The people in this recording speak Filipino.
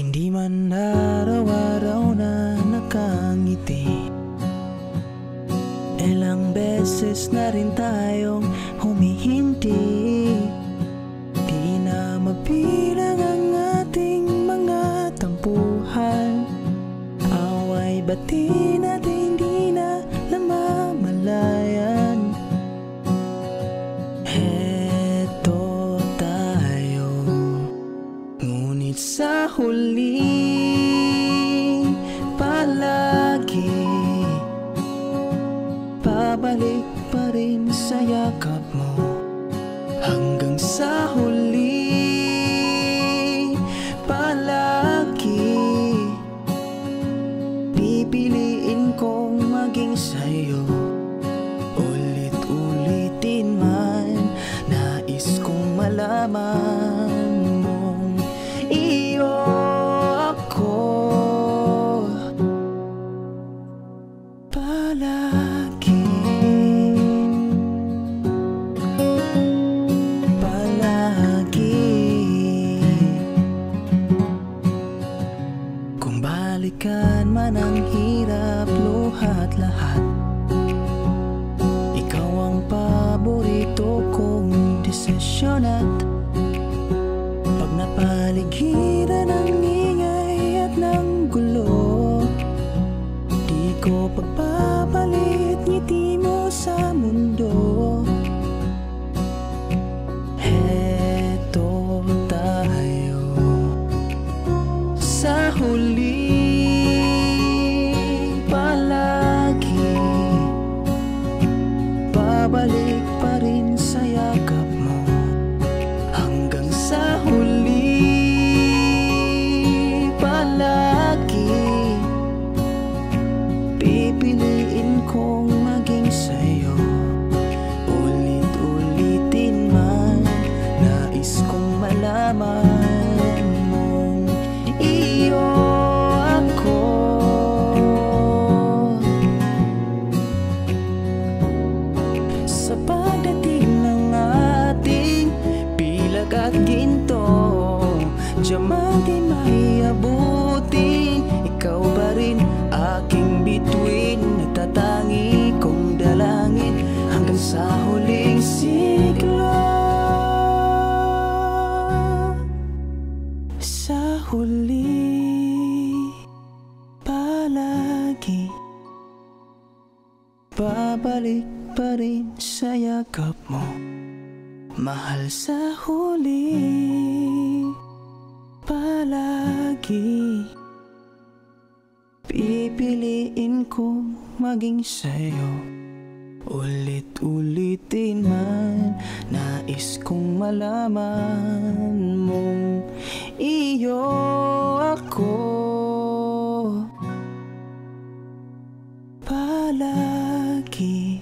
Hindi man araw-araw na nakangiti, ilang beses na rin tayong humihinti. Di na mabilang ang ating mga tampuhan, away bati na't hindi na namamalayan. Heto tayo, ngunit sa huli palagi babalik pa rin sa yakap mo. Hanggang sa huli palagi pipiliin kong maging sa'yo. Ulit-ulitin man, nais kong malaman mong iyo ako palagi. Kung balikan man ang hirap, luhat lahat, ikaw ang paborito kong desisyon. At pag napaligiran ng ingay at ng gulo, di ko pagpapalit ngiti mo sa mundo. Heto tayo sa huli palagi, babalik pa rin sa yakap mo. Hanggang sa huli palagi pipiliin kong maging sa'yo. Ulit-ulitin man, nais kong malaman mong iyo ako. Sa pagdating ng ating bilag at ginto, diamante may abutin, ikaw pa rin aking bituin. Nagtatangi kong dalangin hanggang sa huling siglo. Sa huli palagi babalik pa rin sa yakap mo. Mahal, sa huli palagi pipiliin kong maging sa'yo. Ulit-ulitin man, nais kong malaman mong iyo ako palagi.